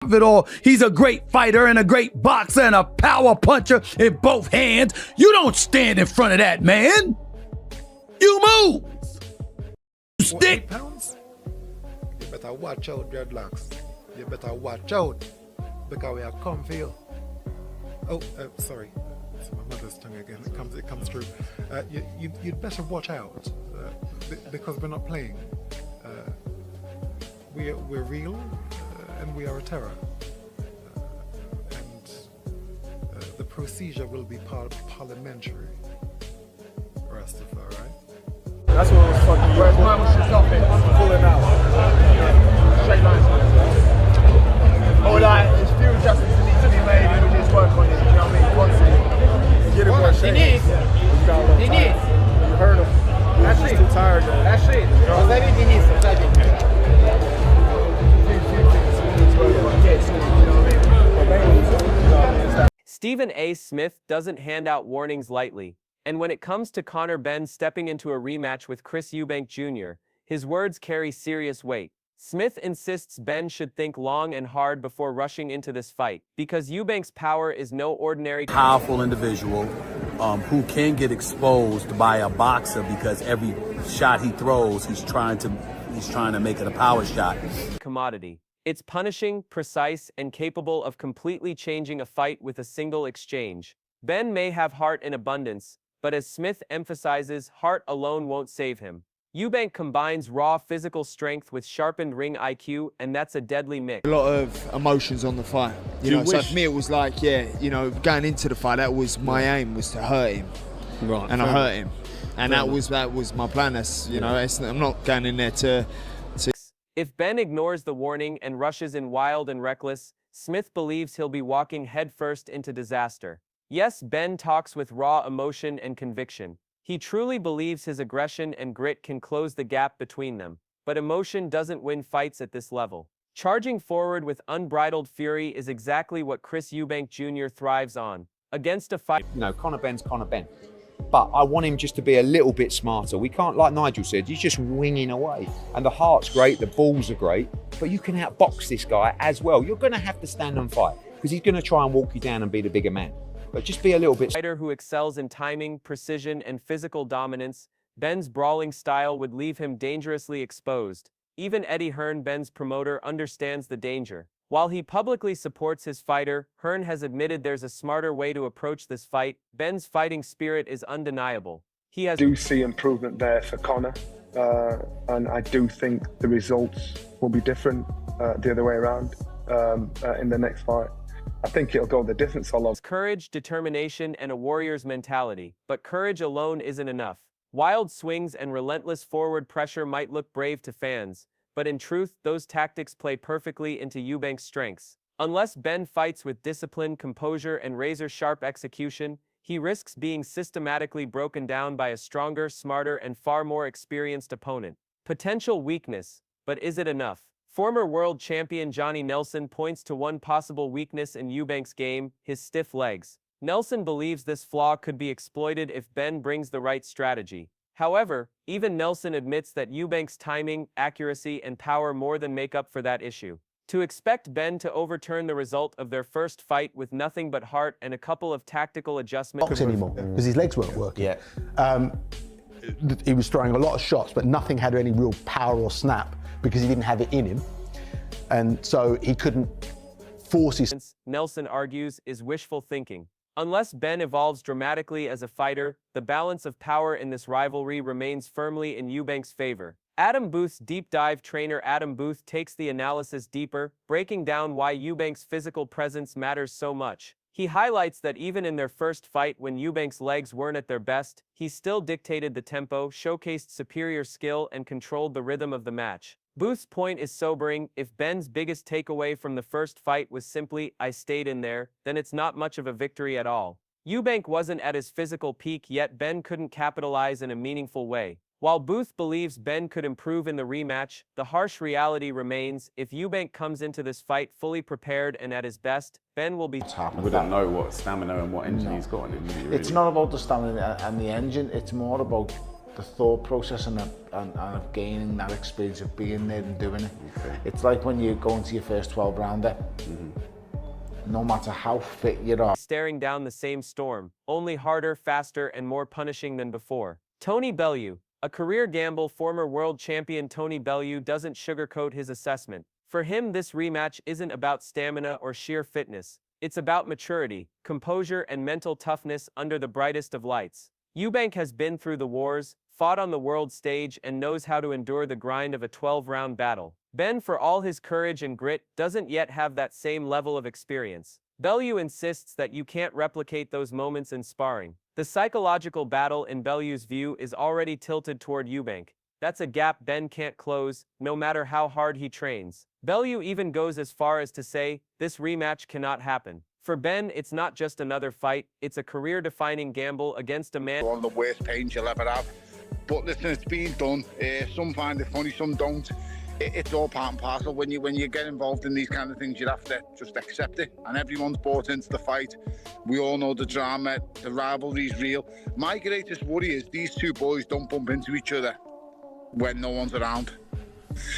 of it all, he's a great fighter and a great boxer and a power puncher in both hands. You don't stand in front of that man. You move. Stick. 8 pounds? You better watch out, dreadlocks. You better watch out, because we are come for you. Oh, sorry. It's my mother's tongue again. It comes through. You'd better watch out, because we're not playing. We're real, and we are a terror. And the procedure will be parliamentary. Rastafari. That's what was fucking you. Whereas mine was just off it, pulling out. Straight lines. Or like, there's few adjustments that need to be made and we just work on it, you know what I mean? Constantly. Get it more shape. Denise. You heard him. That's it. Too tired, though. That's it. Osadie Denise. StephenASmith doesn't hand out warnings lightly. And when it comes to Conor Benn stepping into a rematch with Chris Eubank Jr., his words carry serious weight. Smith insists Benn should think long and hard before rushing into this fight, because Eubank's power is no ordinary Powerful individual who can get exposed by a boxer, because every shot he throws, he's trying to make it a power shot. commodity. It's punishing, precise, and capable of completely changing a fight with a single exchange. Benn may have heart in abundance, but as Smith emphasizes, heart alone won't save him. Eubank combines raw physical strength with sharpened ring IQ, and that's a deadly mix. A lot of emotions on the fight. You know, so for me it was like, yeah, you know, going into the fight, that was my aim, was to hurt him. Right. And I hurt him. And that was my plan. That's, you know, I'm not going in there to... If Benn ignores the warning and rushes in wild and reckless, Smith believes he'll be walking headfirst into disaster. Yes, Benn talks with raw emotion and conviction. He truly believes his aggression and grit can close the gap between them. But emotion doesn't win fights at this level. Charging forward with unbridled fury is exactly what Chris Eubank Jr. thrives on. Against a fight... You know, Conor Benn's Conor Benn. But I want him just to be a little bit smarter. We can't, like Nigel said, he's just winging away. And the heart's great, the balls are great, but you can outbox this guy as well. You're going to have to stand and fight, because he's going to try and walk you down and be the bigger man. But just be a little bit... Fighter who excels in timing, precision, and physical dominance, Benn's brawling style would leave him dangerously exposed. Even Eddie Hearn, Benn's promoter, understands the danger. While he publicly supports his fighter, Hearn has admitted there's a smarter way to approach this fight. Benn's fighting spirit is undeniable. I do see improvement there for Conor, and I do think the results will be different the other way around in the next fight. I think it'll go the distance a lot. Courage, determination, and a warrior's mentality. But courage alone isn't enough. Wild swings and relentless forward pressure might look brave to fans, but in truth, those tactics play perfectly into Eubank's strengths. Unless Benn fights with discipline, composure, and razor-sharp execution, he risks being systematically broken down by a stronger, smarter, and far more experienced opponent. Potential weakness, but is it enough? Former world champion Johnny Nelson points to one possible weakness in Eubank's game: his stiff legs. Nelson believes this flaw could be exploited if Benn brings the right strategy. However, even Nelson admits that Eubank's timing, accuracy, and power more than make up for that issue. To expect Benn to overturn the result of their first fight with nothing but heart and a couple of tactical adjustments... Not anymore, because his legs weren't working. He was throwing a lot of shots, but nothing had any real power or snap, because he didn't have it in him. And so he couldn't force his... Nelson argues is wishful thinking. Unless Benn evolves dramatically as a fighter, the balance of power in this rivalry remains firmly in Eubank's favor. Adam Booth's deep dive trainer Adam Booth takes the analysis deeper, breaking down why Eubank's physical presence matters so much. He highlights that even in their first fight, when Eubank's legs weren't at their best, he still dictated the tempo, showcased superior skill, and controlled the rhythm of the match. Booth's point is sobering. If Benn's biggest takeaway from the first fight was simply, "I stayed in there," then it's not much of a victory at all. Eubank wasn't at his physical peak, yet Benn couldn't capitalize in a meaningful way. While Booth believes Benn could improve in the rematch, the harsh reality remains: if Eubank comes into this fight fully prepared and at his best, Benn will be... We don't know what stamina and what engine he's got in him. Really. It's not about the stamina and the engine, it's more about the thought process and of gaining that experience of being there and doing it. It's like when you go into your first 12 rounder. No matter how fit you are. Staring down the same storm, only harder, faster, and more punishing than before. Tony Bellew, a career gamble former world champion. Tony Bellew doesn't sugarcoat his assessment. For him, this rematch isn't about stamina or sheer fitness. It's about maturity, composure, and mental toughness under the brightest of lights. Eubank has been through the wars, fought on the world stage, and knows how to endure the grind of a 12-round battle. Benn, for all his courage and grit, doesn't yet have that same level of experience. Bellew insists that you can't replicate those moments in sparring. The psychological battle, in Bellew's view, is already tilted toward Eubank. That's a gap Benn can't close, no matter how hard he trains. Bellew even goes as far as to say, this rematch cannot happen. For Benn, it's not just another fight, it's a career-defining gamble against a man. One of the worst pains you'll ever have. But listen, it's been done. Some find it funny, some don't. It's all part and parcel. When you get involved in these kind of things, you have to just accept it. And everyone's bought into the fight. We all know the drama, the rivalry's real. My greatest worry is these two boys don't bump into each other when no one's around.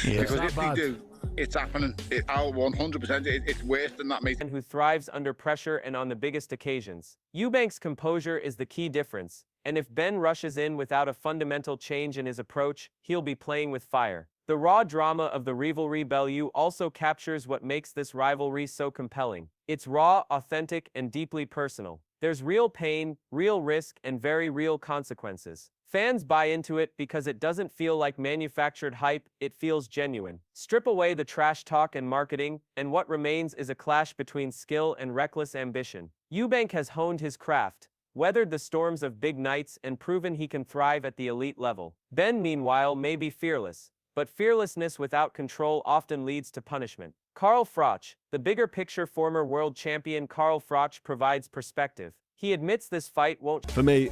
Yeah, because if they do, it's happening. 100%. It's worse than that, mate. Who thrives under pressure and on the biggest occasions. Eubank's composure is the key difference. And if Benn rushes in without a fundamental change in his approach, he'll be playing with fire. The raw drama of the rivalry. Bellew also captures what makes this rivalry so compelling. It's raw, authentic, and deeply personal. There's real pain, real risk, and very real consequences. Fans buy into it because it doesn't feel like manufactured hype, it feels genuine. Strip away the trash talk and marketing, and what remains is a clash between skill and reckless ambition. Eubank has honed his craft, weathered the storms of big nights, and proven he can thrive at the elite level. Benn, meanwhile, may be fearless, but fearlessness without control often leads to punishment. Carl Froch, the bigger picture former world champion. Carl Froch provides perspective. He admits this fight won't... For me,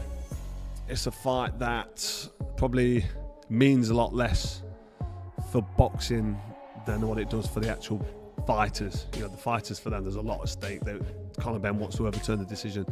it's a fight that probably means a lot less for boxing than what it does for the actual fighters. You know, the fighters, for them, there's a lot at stake. Conor Benn wants to overturn the decision.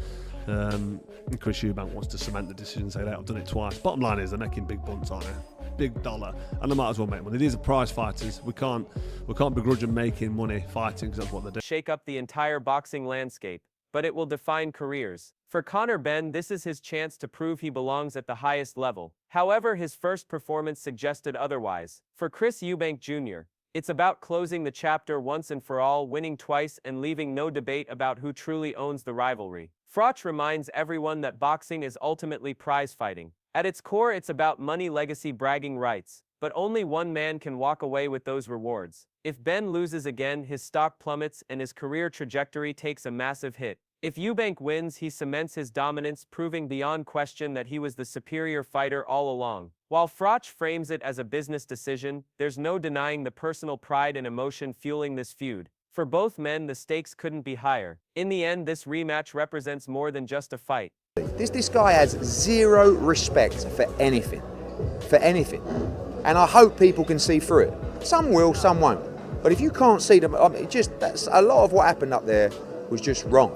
And Chris Eubank wants to cement the decision and say, I've done it twice. Bottom line is they're making big bunts, aren't they? Big dollar, and they might as well make money. These are prize fighters. We can't begrudge them making money fighting, because that's what they do. Shake up the entire boxing landscape, but it will define careers. For Conor Benn, this is his chance to prove he belongs at the highest level. However, his first performance suggested otherwise. For Chris Eubank Jr., it's about closing the chapter once and for all, winning twice, and leaving no debate about who truly owns the rivalry. Froch reminds everyone that boxing is ultimately prize fighting. At its core, it's about money, legacy, bragging rights, but only one man can walk away with those rewards. If Benn loses again, his stock plummets and his career trajectory takes a massive hit. If Eubank wins, he cements his dominance, proving beyond question that he was the superior fighter all along. While Froch frames it as a business decision, there's no denying the personal pride and emotion fueling this feud. For both men, the stakes couldn't be higher. In the end, this rematch represents more than just a fight. This guy has zero respect for anything. And I hope people can see through it. Some will, some won't. But if you can't see them, that's a lot of what happened up there was just wrong.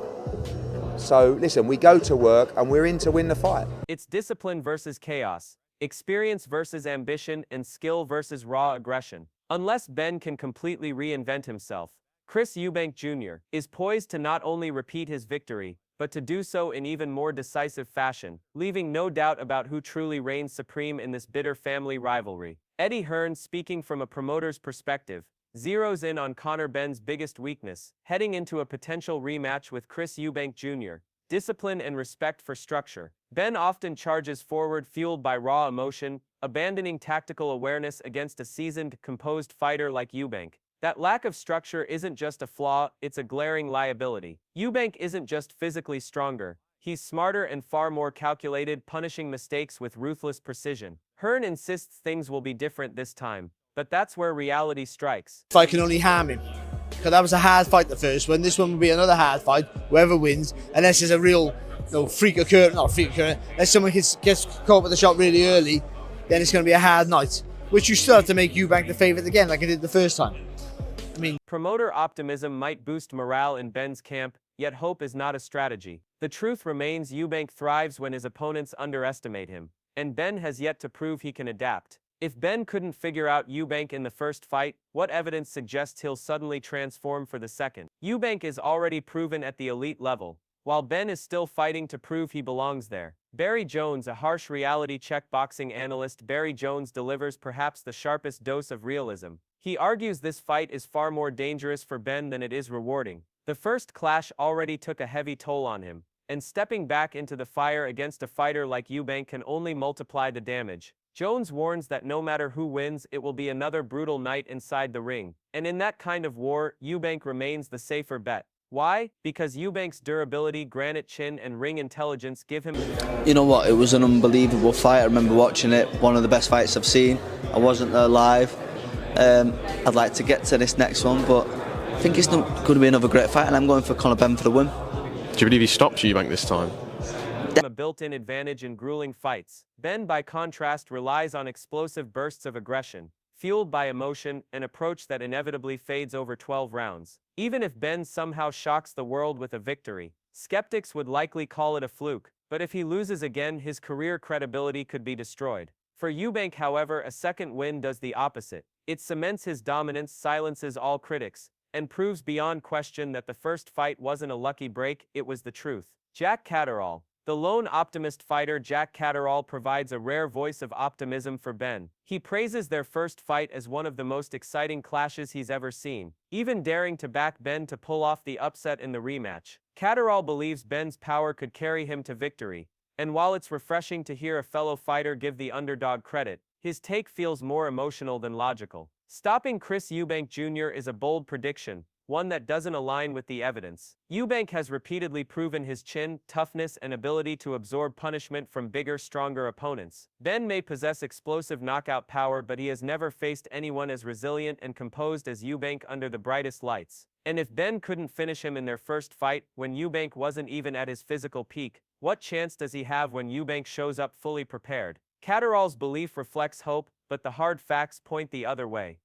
So listen, we go to work and we're in to win the fight. It's discipline versus chaos, experience versus ambition, and skill versus raw aggression. Unless Benn can completely reinvent himself, Chris Eubank Jr. is poised to not only repeat his victory, but to do so in even more decisive fashion, leaving no doubt about who truly reigns supreme in this bitter family rivalry. Eddie Hearn, speaking from a promoter's perspective, zeroes in on Conor Benn's biggest weakness, heading into a potential rematch with Chris Eubank Jr. Discipline and respect for structure. Benn often charges forward fueled by raw emotion, abandoning tactical awareness against a seasoned, composed fighter like Eubank. That lack of structure isn't just a flaw, it's a glaring liability. Eubank isn't just physically stronger, he's smarter and far more calculated, punishing mistakes with ruthless precision. Hearn insists things will be different this time, but that's where reality strikes. Fight can only harm him, because that was a hard fight, the first one. This one will be another hard fight, whoever wins, unless there's a real freak occurrence, not a freak occurrence, unless someone gets caught with the shot really early, then it's going to be a hard night, which you still have to make Eubank the favourite again, like I did the first time. Promoter optimism might boost morale in Benn's camp, yet hope is not a strategy. The truth remains, Eubank thrives when his opponents underestimate him. and Benn has yet to prove he can adapt. If Benn couldn't figure out Eubank in the first fight, what evidence suggests he'll suddenly transform for the second? Eubank is already proven at the elite level, while Benn is still fighting to prove he belongs there. Barry Jones, a harsh reality check boxing analyst, Barry Jones delivers perhaps the sharpest dose of realism. He argues this fight is far more dangerous for Benn than it is rewarding. The first clash already took a heavy toll on him, and stepping back into the fire against a fighter like Eubank can only multiply the damage. Jones warns that no matter who wins, it will be another brutal night inside the ring. And in that kind of war, Eubank remains the safer bet. Why? Because Eubank's durability, granite chin, and ring intelligence give him... You know what, it was an unbelievable fight. I remember watching it, one of the best fights I've seen. I wasn't there live. I'd like to get to this next one, but I think it's not going to be another great fight, and I'm going for Conor Benn for the win. Do you believe he stopped Eubank this time? A built-in advantage in grueling fights. Benn, by contrast, relies on explosive bursts of aggression, fueled by emotion, an approach that inevitably fades over 12 rounds. Even if Benn somehow shocks the world with a victory, skeptics would likely call it a fluke, but if he loses again, his career credibility could be destroyed. For Eubank, however, a second win does the opposite. It cements his dominance, silences all critics, and proves beyond question that the first fight wasn't a lucky break, it was the truth. Jack Catterall. The lone optimist fighter Jack Catterall provides a rare voice of optimism for Benn. He praises their first fight as one of the most exciting clashes he's ever seen, even daring to back Benn to pull off the upset in the rematch. Catterall believes Benn's power could carry him to victory, and while it's refreshing to hear a fellow fighter give the underdog credit, his take feels more emotional than logical. Stopping Chris Eubank Jr. is a bold prediction, one that doesn't align with the evidence. Eubank has repeatedly proven his chin, toughness, and ability to absorb punishment from bigger, stronger opponents. Benn may possess explosive knockout power, but he has never faced anyone as resilient and composed as Eubank under the brightest lights. And if Benn couldn't finish him in their first fight, when Eubank wasn't even at his physical peak, what chance does he have when Eubank shows up fully prepared? Catterall's belief reflects hope, but the hard facts point the other way.